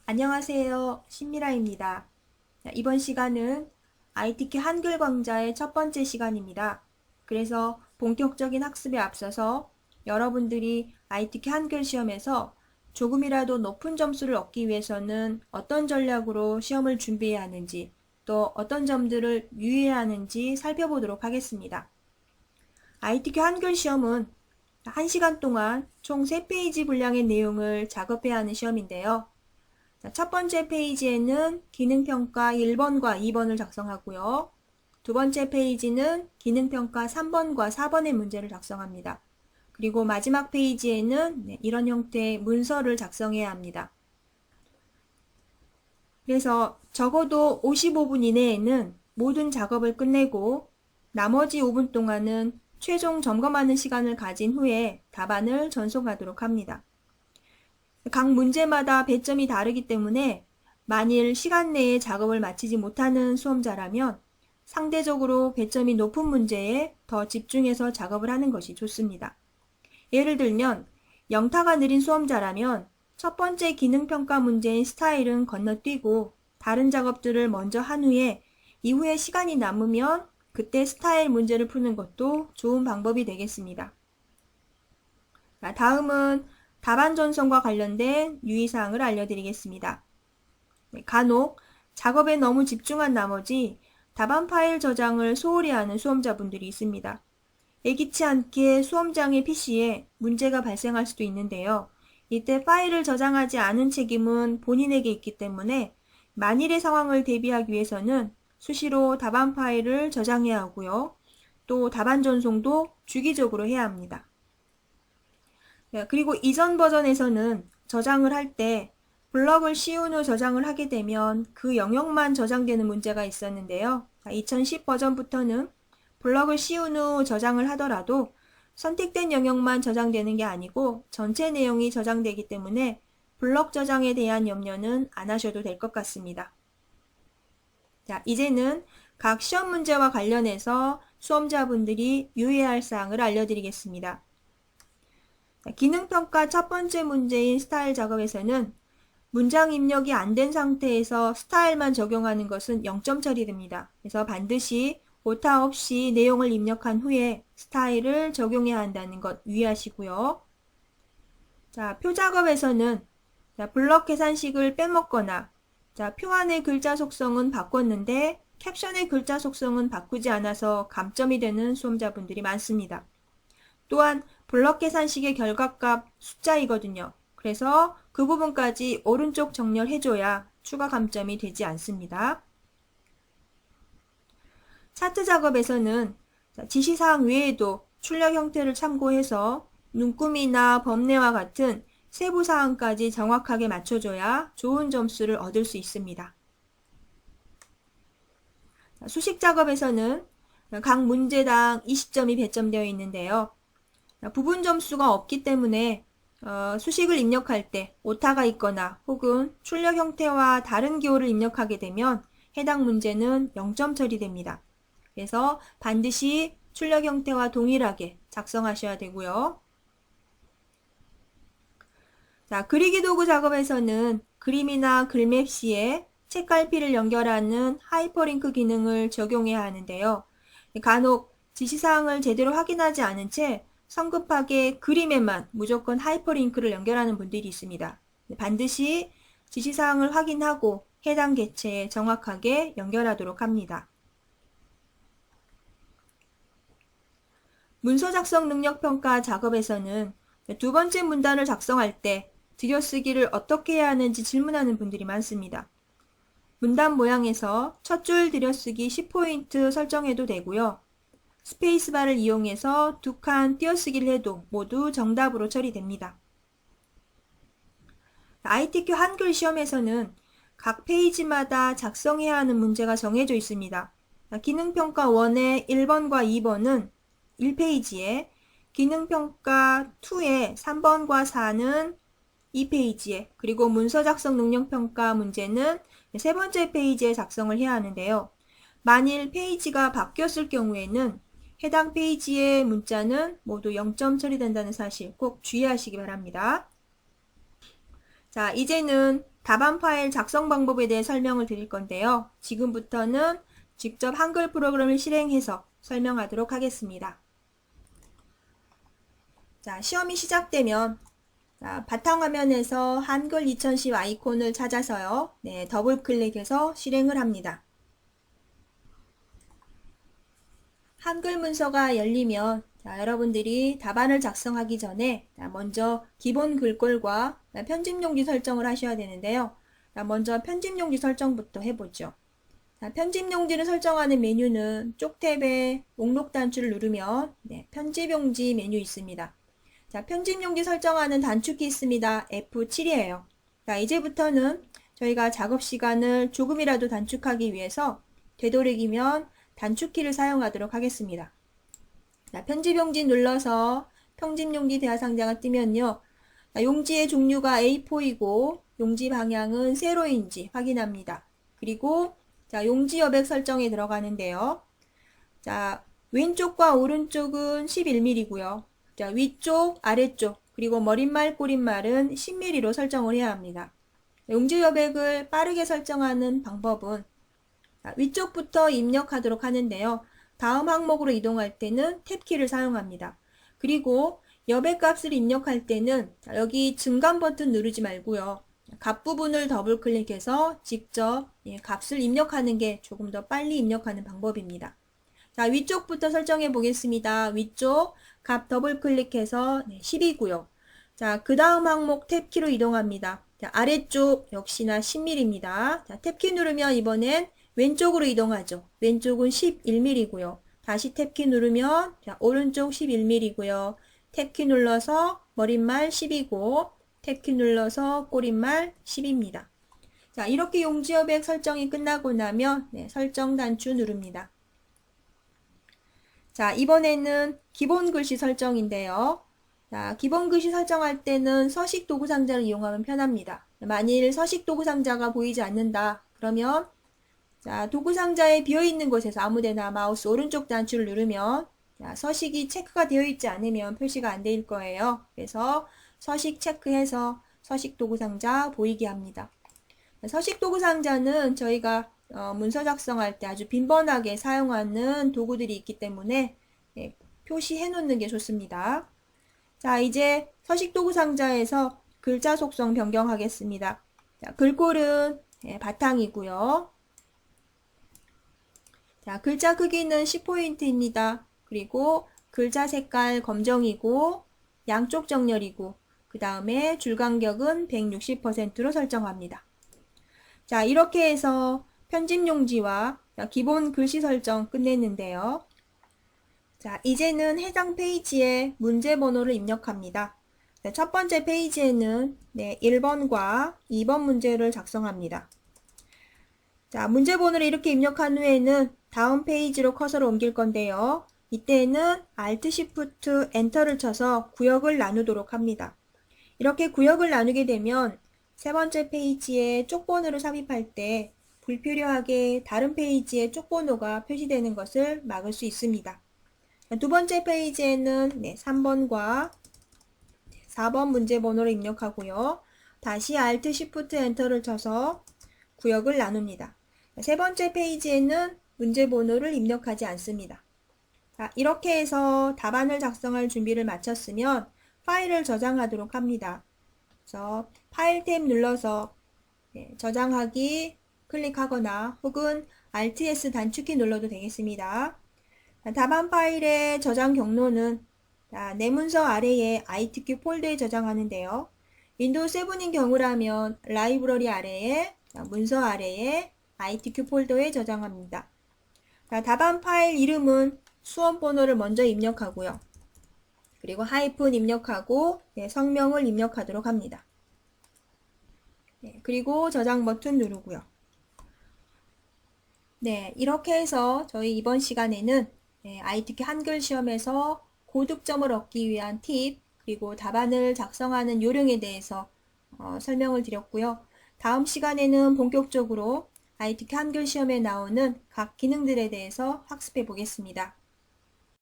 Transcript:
안녕하세요. 신미라입니다. 이번 시간은 ITK 한글 강좌의 첫 번째 시간입니다. 그래서 본격적인 학습에 앞서서 여러분들이 ITK 한글 시험에서 조금이라도 높은 점수를 얻기 위해서는 어떤 전략으로 시험을 준비해야 하는지, 또 어떤 점들을 유의해야 하는지 살펴보도록 하겠습니다. ITK 한글 시험은 1시간 동안 총 3페이지 분량의 내용을 작업해야 하는 시험인데요. 첫 번째 페이지에는 기능평가 1번과 2번을 작성하고요. 두 번째 페이지는 기능평가 3번과 4번의 문제를 작성합니다. 그리고 마지막 페이지에는 이런 형태의 문서를 작성해야 합니다. 그래서 적어도 55분 이내에는 모든 작업을 끝내고 나머지 5분 동안은 최종 점검하는 시간을 가진 후에 답안을 전송하도록 합니다. 각 문제마다 배점이 다르기 때문에 만일 시간 내에 작업을 마치지 못하는 수험자라면 상대적으로 배점이 높은 문제에 더 집중해서 작업을 하는 것이 좋습니다. 예를 들면 영타가 느린 수험자라면 첫 번째 기능평가 문제인 스타일은 건너뛰고 다른 작업들을 먼저 한 후에 이후에 시간이 남으면 그때 스타일 문제를 푸는 것도 좋은 방법이 되겠습니다. 다음은 답안 전송과 관련된 유의사항을 알려드리겠습니다. 간혹 작업에 너무 집중한 나머지 답안 파일 저장을 소홀히 하는 수험자분들이 있습니다. 예기치 않게 수험장의 PC에 문제가 발생할 수도 있는데요. 이때 파일을 저장하지 않은 책임은 본인에게 있기 때문에 만일의 상황을 대비하기 위해서는 수시로 답안 파일을 저장해야 하고요. 또 답안 전송도 주기적으로 해야 합니다. 그리고 이전 버전에서는 저장을 할 때 블럭을 씌운 후 저장을 하게 되면 그 영역만 저장되는 문제가 있었는데요. 2010 버전부터는 블럭을 씌운 후 저장을 하더라도 선택된 영역만 저장되는 게 아니고 전체 내용이 저장되기 때문에 블럭 저장에 대한 염려는 안 하셔도 될 것 같습니다. 자, 이제는 각 시험 문제와 관련해서 수험자분들이 유의해야 할 사항을 알려드리겠습니다. 기능평가 첫 번째 문제인 스타일 작업에서는 문장 입력이 안 된 상태에서 스타일만 적용하는 것은 0점 처리됩니다. 그래서 반드시 오타 없이 내용을 입력한 후에 스타일을 적용해야 한다는 것 유의하시고요. 자, 표 작업에서는 블럭 계산식을 빼먹거나 표 안의 글자 속성은 바꿨는데 캡션의 글자 속성은 바꾸지 않아서 감점이 되는 수험자분들이 많습니다. 또한 블럭 계산식의 결과값 숫자이거든요. 그래서 그 부분까지 오른쪽 정렬해줘야 추가 감점이 되지 않습니다. 차트 작업에서는 지시사항 외에도 출력 형태를 참고해서 눈금이나 범례와 같은 세부사항까지 정확하게 맞춰줘야 좋은 점수를 얻을 수 있습니다. 수식 작업에서는 각 문제당 20점이 배점되어 있는데요. 부분 점수가 없기 때문에 수식을 입력할 때 오타가 있거나 혹은 출력 형태와 다른 기호를 입력하게 되면 해당 문제는 0점 처리됩니다. 그래서 반드시 출력 형태와 동일하게 작성하셔야 되고요. 자, 그리기 도구 작업에서는 그림이나 글맵 시에 책갈피를 연결하는 하이퍼링크 기능을 적용해야 하는데요. 간혹 지시사항을 제대로 확인하지 않은 채 성급하게 그림에만 무조건 하이퍼링크를 연결하는 분들이 있습니다. 반드시 지시사항을 확인하고 해당 객체에 정확하게 연결하도록 합니다. 문서 작성 능력 평가 작업에서는 두 번째 문단을 작성할 때 들여쓰기를 어떻게 해야 하는지 질문하는 분들이 많습니다. 문단 모양에서 첫 줄 들여쓰기 10포인트 설정해도 되고요. 스페이스바를 이용해서 두 칸 띄어쓰기를 해도 모두 정답으로 처리됩니다. ITQ 한글 시험에서는 각 페이지마다 작성해야 하는 문제가 정해져 있습니다. 기능평가 1의 1번과 2번은 1페이지에, 기능평가 2의 3번과 4는 2페이지에, 그리고 문서 작성 능력평가 문제는 세 번째 페이지에 작성을 해야 하는데요. 만일 페이지가 바뀌었을 경우에는 해당 페이지의 문자는 모두 0점 처리된다는 사실 꼭 주의하시기 바랍니다. 자, 이제는 답안 파일 작성 방법에 대해 설명을 드릴 건데요. 지금부터는 직접 한글 프로그램을 실행해서 설명하도록 하겠습니다. 자, 시험이 시작되면 바탕화면에서 한글 2010 아이콘을 찾아서요. 네, 더블 클릭해서 실행을 합니다. 한글 문서가 열리면 여러분들이 답안을 작성하기 전에 먼저 기본 글꼴과 편집 용지 설정을 하셔야 되는데요. 먼저 편집 용지 설정부터 해보죠. 편집 용지를 설정하는 메뉴는 쪽 탭에 목록 단추를 누르면 편집 용지 메뉴 있습니다. 자, 편집 용지 설정하는 단축키 있습니다. F7이에요. 자, 이제부터는 저희가 작업 시간을 조금이라도 단축하기 위해서 되도록이면 단축키를 사용하도록 하겠습니다. 자, 편집 용지 눌러서 편집 용지 대화상자가 뜨면요. 자, 용지의 종류가 A4이고 용지 방향은 세로인지 확인합니다. 그리고 자, 용지 여백 설정에 들어가는데요. 자, 왼쪽과 오른쪽은 11mm고요. 자, 위쪽, 아래쪽, 그리고 머릿말, 꼬릿말은 10mm로 설정을 해야 합니다. 용지 여백을 빠르게 설정하는 방법은 위쪽부터 입력하도록 하는데요. 다음 항목으로 이동할 때는 탭키를 사용합니다. 그리고 여백 값을 입력할 때는 여기 증감 버튼 누르지 말고요. 값 부분을 더블 클릭해서 직접 값을 입력하는 게 조금 더 빨리 입력하는 방법입니다. 자, 위쪽부터 설정해 보겠습니다. 위쪽 값 더블 클릭해서 10이고요. 자, 그 다음 항목 탭키로 이동합니다. 자, 아래쪽 역시나 10mm입니다. 자, 탭키 누르면 이번엔 왼쪽으로 이동하죠. 왼쪽은 11mm고요. 다시 탭키 누르면 자, 오른쪽 11mm고요. 탭키 눌러서 머릿말 10이고 탭키 눌러서 꼬릿말 10입니다. 자, 이렇게 용지 여백 설정이 끝나고 나면 설정 단추 누릅니다. 자, 이번에는 기본 글씨 설정인데요. 자, 기본 글씨 설정할 때는 서식 도구 상자를 이용하면 편합니다. 만일 서식 도구 상자가 보이지 않는다 그러면 자, 도구 상자에 비어있는 곳에서 아무데나 마우스 오른쪽 단추를 누르면 자, 서식이 체크가 되어 있지 않으면 표시가 안 될 거예요. 그래서 서식 체크해서 서식 도구 상자 보이게 합니다. 서식 도구 상자는 저희가 문서 작성할 때 아주 빈번하게 사용하는 도구들이 있기 때문에 표시해 놓는 게 좋습니다. 자, 이제 서식 도구 상자에서 글자 속성 변경하겠습니다. 자, 글꼴은 바탕이고요. 자, 글자 크기는 10포인트입니다. 그리고 글자 색깔 검정이고 양쪽 정렬이고 그 다음에 줄 간격은 160%로 설정합니다. 자, 이렇게 해서 편집 용지와 기본 글씨 설정 끝냈는데요. 자, 이제는 해당 페이지에 문제 번호를 입력합니다. 자, 첫 번째 페이지에는 1번과 2번 문제를 작성합니다. 자, 문제 번호를 이렇게 입력한 후에는 다음 페이지로 커서를 옮길 건데요. 이때는 Alt Shift Enter를 쳐서 구역을 나누도록 합니다. 이렇게 구역을 나누게 되면 세 번째 페이지에 쪽번호를 삽입할 때 불필요하게 다른 페이지에 쪽번호가 표시되는 것을 막을 수 있습니다. 두 번째 페이지에는 3번과 4번 문제 번호를 입력하고요. 다시 Alt Shift Enter를 쳐서 구역을 나눕니다. 세 번째 페이지에는 문제 번호를 입력하지 않습니다. 자, 이렇게 해서 답안을 작성할 준비를 마쳤으면 파일을 저장하도록 합니다. 그래서 파일 탭 눌러서 저장하기 클릭하거나 혹은 Alt+S 단축키 눌러도 되겠습니다. 자, 답안 파일의 저장 경로는 내 문서 아래에 ITQ 폴더에 저장하는데요. 윈도우 7인 경우라면 라이브러리 아래에 문서 아래에 ITQ 폴더에 저장합니다. 자, 답안 파일 이름은 수험 번호를 먼저 입력하고요. 그리고 하이픈 입력하고 성명을 입력하도록 합니다. 그리고 저장 버튼 누르고요. 이렇게 해서 저희 이번 시간에는 ITQ 한글 시험에서 고득점을 얻기 위한 팁 그리고 답안을 작성하는 요령에 대해서 설명을 드렸고요. 다음 시간에는 본격적으로 ITQ 한글 시험에 나오는 각 기능들에 대해서 학습해 보겠습니다.